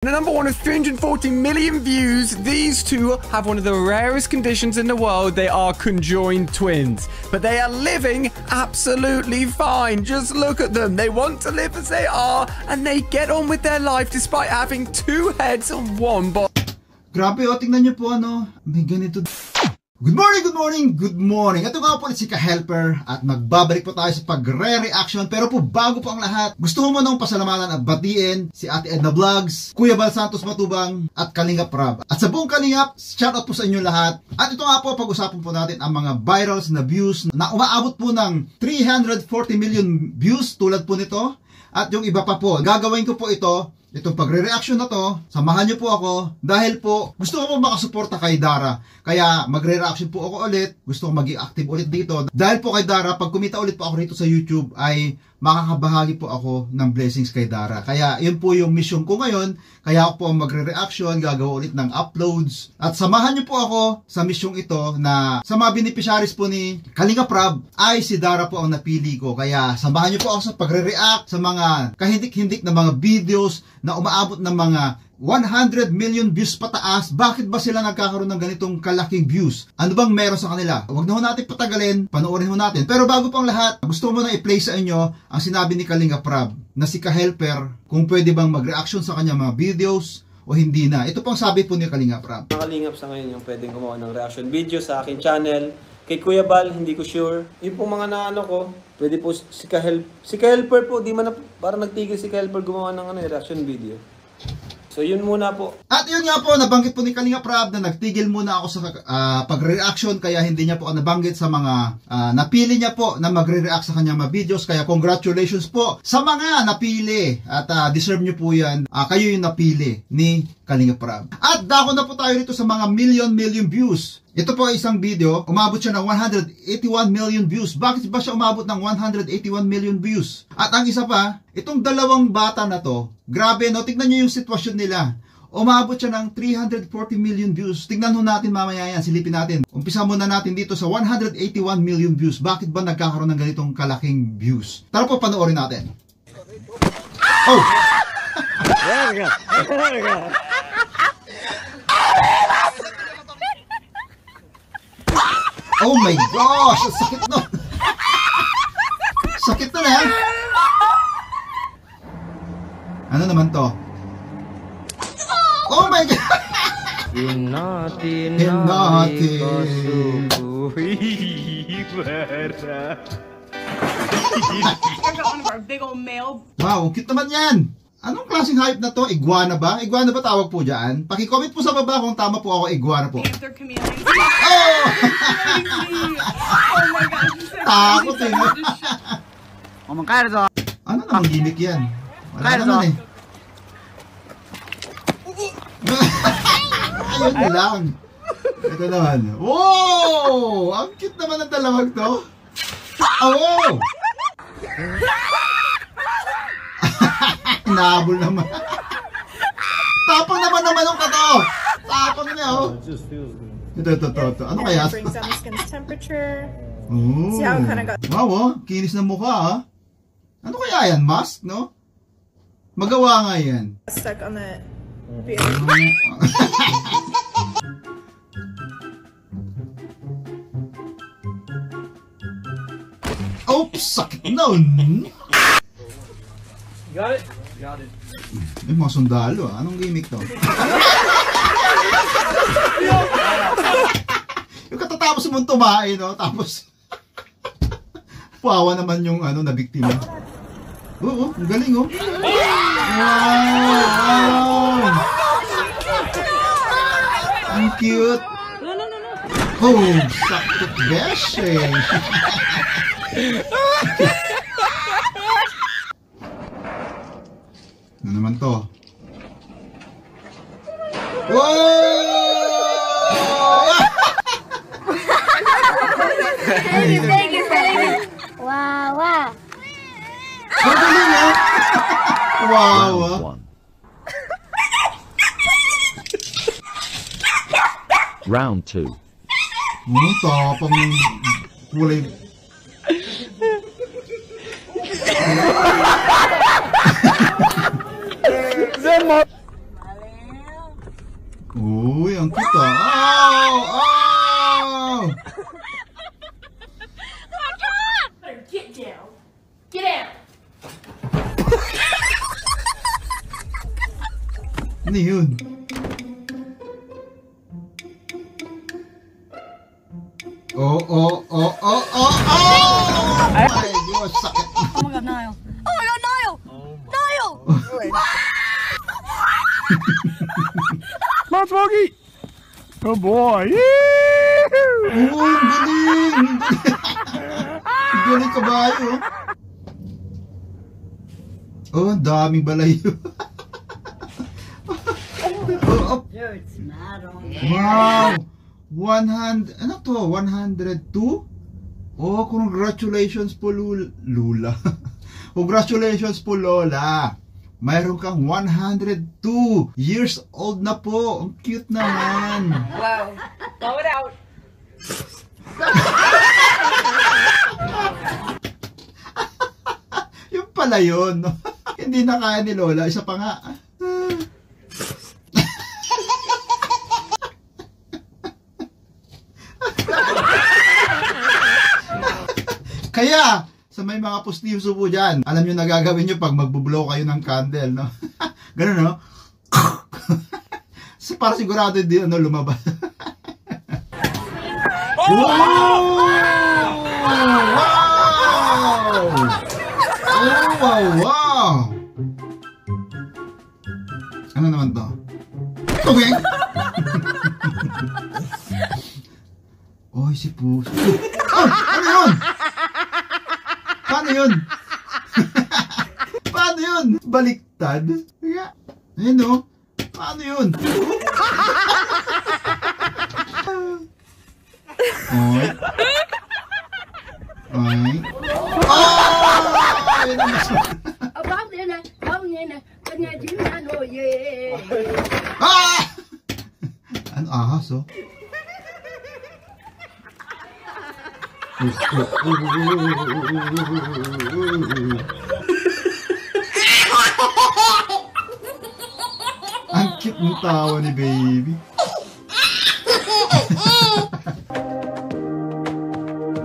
The number one with 340 million views, these two have one of the rarest conditions in the world. They are conjoined twins, but they are living absolutely fine. Just look at them. They want to live as they are, and they get on with their life despite having two heads and one body. Grabe, tingnan nyo po may ganito. Good morning, good morning, good morning. Ito nga po si Ka-Helper at magbabalik po tayo sa pagre-reaction. Pero po bago po ang lahat, gusto mo nang pasalamatan at batiin si Ate Edna Vlogs, Kuya Bal Santos Matubang at Kalingap Rab. At sa buong Kalingap, shoutout po sa inyo lahat. At ito nga po, pag-usapan po natin ang mga virals na views na umaabot po ng 340 million views tulad po nito. At yung iba pa po, gagawin ko po itong pagre-reaction na to, samahan nyo po ako dahil po gusto ko po makasuporta kay Dara. Kaya magre-reaction po ako ulit, gusto ko maging active ulit dito. Dahil po kay Dara, pag kumita ulit po ako rito sa YouTube ay makakabahagi po ako ng blessings kay Dara. Kaya yun po yung mission ko ngayon. Kaya ako po magre-reaction, gagawa ulit ng uploads. At samahan nyo po ako sa mission ito na sa mga beneficiaries po ni Kalingap Rab ay si Dara po ang napili ko. Kaya samahan nyo po ako sa pagre-react sa mga kahindik-hindik na mga videos na umaabot ng mga 100 million views pataas. Bakit ba sila nagkakaroon ng ganitong kalaking views? Ano bang meron sa kanila? Huwag na ho natin patagalin, panoorin ho natin. Pero bago pang lahat, gusto ko muna i-play sa inyo ang sinabi ni Kalingap Rab na si Ka-Helper kung pwede bang mag-reaction sa kanya mga videos o hindi na. Ito pong sabi po ni Kalingap Rab. Kalingap sa ngayon yung pwedeng gumawa ng reaction video sa akin channel. Kay Kuya Bal, hindi ko sure. Yung pong mga naano ko, pwede po si Ka-Helper po, di man na parang nagtigil si Ka-Helper gumawa ng reaction video. So yun muna po. At yun nga po, nabanggit po ni Kalingap Rab na nagtigil muna ako sa pagre-reaction, kaya hindi niya po ako nabanggit sa mga napili niya po na magre-react sa kanyang mga videos. Kaya congratulations po sa mga napili at deserve niyo po yan. Kayo yung napili ni Kalingap Rab. At dako na po tayo rito sa mga million views. Ito po ay isang video, umabot siya ng 181 million views. Bakit ba siya umabot ng 181 million views? At ang isa pa, itong dalawang bata na to, grabe no, tignan nyo yung sitwasyon nila. Umabot siya ng 340 million views. Tignan ho natin mamaya yan, silipin natin. Umpisa muna natin dito sa 181 million views. Bakit ba nagkakaroon ng ganitong kalaking views? Tara po, panoorin natin. Oh! Oh my gosh! Ang sakit nun! Sakit nun eh! Ano naman to? Oh my God! Hinati Wow, cute naman yan! Anong klaseng hype na to? Iguana ba? Iguana ba tawag po dyan? Paki-comment po sa baba kung tama po ako, iguana po. Oh! Oh my gosh. Takot eh. Ano namang gimmick yan? Wala naman eh. Ayun na lang. Ito naman. Wow! Ang cute naman ang dalawang to. Oh! Nahabol naman. Tapang naman ang kato. Tapang niya oh. Ito. Ano kaya? Brings down the skin's temperature. Oh. See how it kind of got... Wow oh, kinis ng mukha ah. Ano kaya yan? Mask no? Magawa nga yan. Stuck on the... Oops! Sakit nun! Got it? Got it. May mga sundalo ah. Anong gimmick to? Yung katatapos mong tumain no? Tapos pawa naman yung na biktima. Oo, ang galing oh. Wow! Ang cute. Oh, sakit besh eh. Ano naman to? Wow! Wow. Ang galing ah! Wow ah! Round 2. Tapang ng kulay. Uy, ang cute ah. Oh! Oh! Get down. Get out. Ano yun? Oh, oh, oh, oh, oh, oh! My God, sakit. Oh my God, Niall. Oh my God, Niall! Niall! Come on, Smokey! Oh boy! Oh, ang galing! Ang galing kabayo. Oh, ang daming balayo. Oh, oh. Wow! 100, ano to? 102? Oh, congratulations po Lula. Congratulations po Lola. Mayroon kang 102 years old na po. Ang cute naman. Wow. Blow it out. Yung pala yun. No? Hindi na kaya ni Lola. Isa pa nga. Kaya, sa may mga pustiso po dyan, alam nyo na gagawin nyo pag magbublow kayo ng candle, no? Ganun, no? So, para sigurado hindi lumabas. Wow! Wow! Oh, wow, wow! Ano naman to? Tubig! Oy, si Puso. Oh, ano yun? Paano yun? Paano yun? Baliktad? Ayun o. Paano yun? Oy. Oy. Oh! Ayun ang mas... Ah! Ano ahas oh? Ang cute ng tawa ni baby.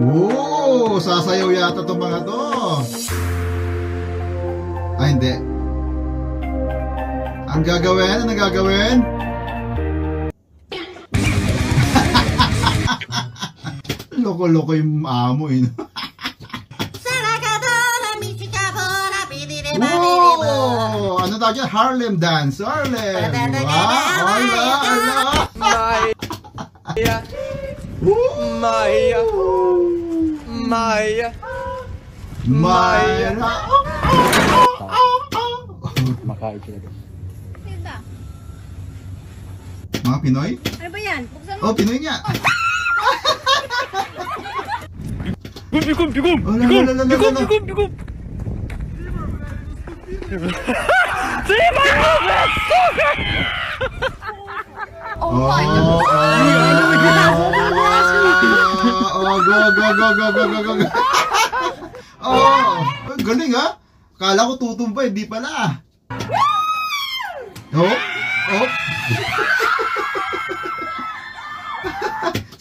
Oh, sasayaw yata itong mga to. Ay, hindi. Ang gagawin? Ang gagawin? Loko-loko yung amo eh. Wow! Ano tawag yan? Harlem dance. Harlem! Wow! Ala! Maya! Maya! Maya! Maya! Mga Pinoy? Ano ba yan? Buksan mo. Oh, Pinoy nga! Bigum! Bigum! Oh, bigum! Bigum! Bigum! Oh my God. Oh, go. Oh, galing ha? Kala ko tutumpa, hindi pala. Oh.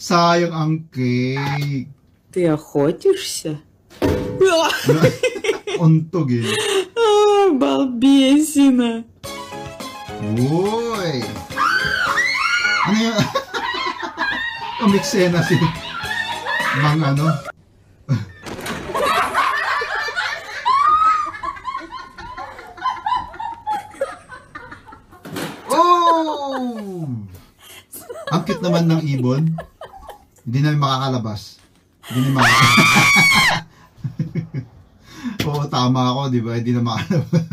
Sayang ang cake. Ты охотишься? Untog eh. Балбесина. Uy. Ano yun? Umiksena si Mang ano. Oh! Ang cute naman ng ibon. Hindi namin makakalabas. Hindi namin makakalabas. Oo, tama ako, di ba? Hindi na makakalabas.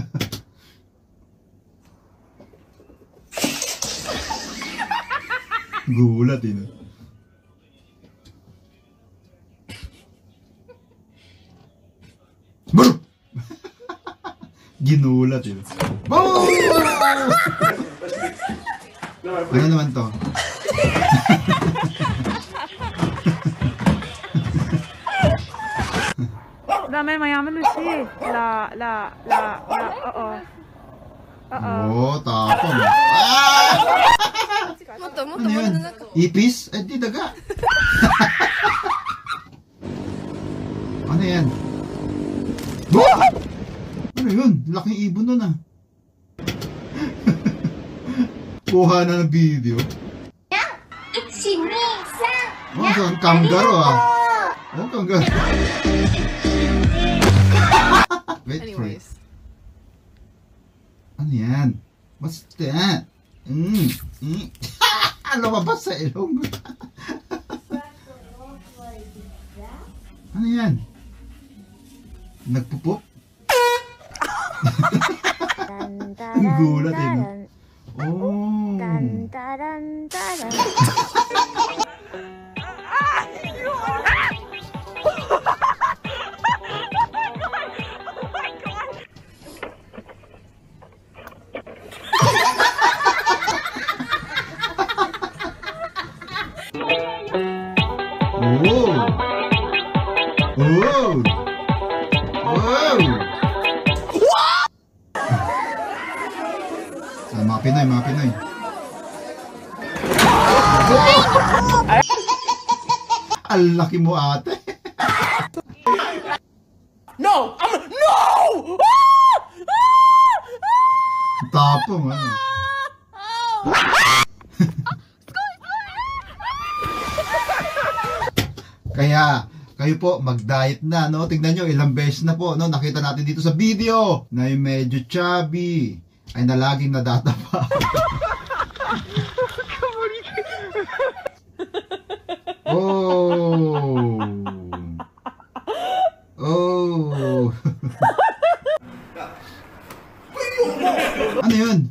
Gulat eh. Brr! Ginulat eh. Oh! Ano naman to? Dame, mayaman Lucy. Oo. Oo, tapon. Ah! Ano yun? Ipis? Eh, di daga. Ano yan? Ano yun? Laking ibon nun ah. Kuha na ng video. Oh, so, kangaroo ah. Oh, kangaroo. Wait for it. Ano yan? What's that? Lumabas sa ilong. Ano yan? Nagpupok? Ang gulat eh. Oh. Mga Pinoy. Ang laki mo ate. No! No! Tapong ano. Kaya kayo po mag-diet na, no? Tingnan nyo, ilang beses na po, no? Nakita natin dito sa video na yung medyo chubby ay na laging nadatapa. Oh. Oh. Ano yun?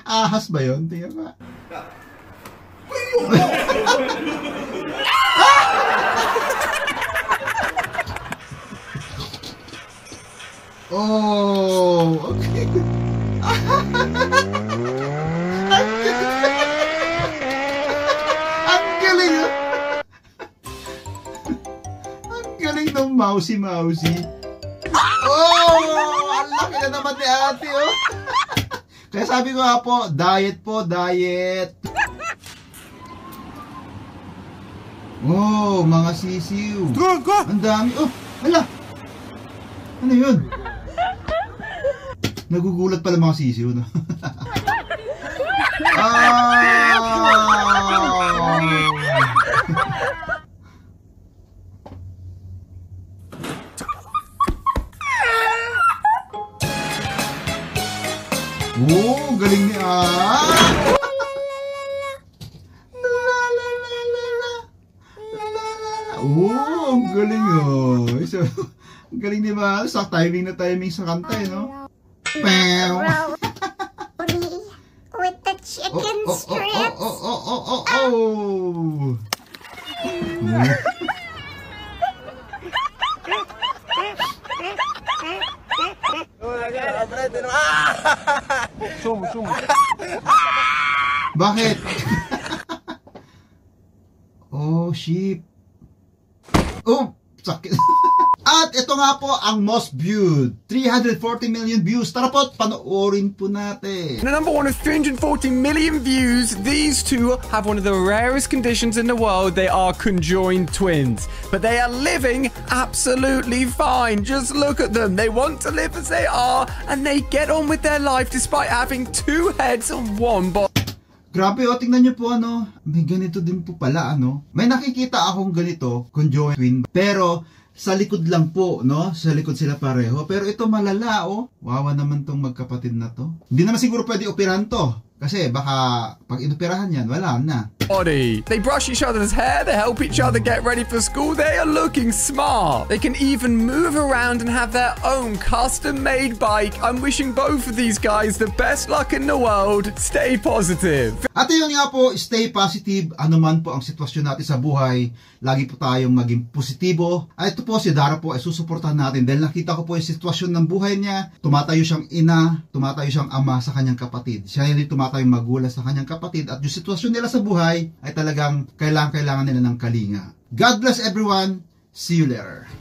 Ahas ba yun? Tingnan ba? Oh, okay. Ang galing. Ang galing ng mousy. Oh, ang laki na naman ni ate, oh. Kaya sabi ko nga po, diet. Oh, mga sisiw. Ang dami. Oh, hala. Ano yun? Nagugulat pala mga sisiw, no? Oh, galing ni Oh, ang galing oh. Ang galing ni Mahal. Sa timing sa kanta eh, no? With the chicken strips. Oh. Bakit? Oh, sheep. Oh, sakit. At ito nga po ang most viewed. 340 million views. Tara po, panoorin po natin. The number one with 340 million views, these two have one of the rarest conditions in the world. They are conjoined twins. But they are living absolutely fine. Just look at them. They want to live as they are, and they get on with their life despite having two heads and one body. Grabe, oh, tingnan nyo po, ano. May ganito din po pala, ano. May nakikita akong ganito, conjoined twin. Pero, sa likod lang po, no? Sa likod sila pareho. Pero ito malala, oh. Wawa naman tong magkapatid na to. Hindi naman siguro pwede operahan to. Kasi baka pag inoperahan yan, wala na. They brush each other's hair, they help each other get ready for school, they are looking smart. They can even move around and have their own custom-made bike. I'm wishing both of these guys the best luck in the world. Stay positive. At yun nga po, stay positive. Ano man po ang sitwasyon natin sa buhay, lagi po tayong maging positibo. At ito po, si Dara po ay susuportahan natin dahil nakita ko po yung sitwasyon ng buhay niya. Tumatayo siyang ina, tumatayo siyang ama sa kanyang kapatid. Siya hindi tumatayo magulang sa kanyang kapatid. At yung sitwasyon nila sa buhay ay talagang kailangan nila ng kalinga. God bless everyone. See you later.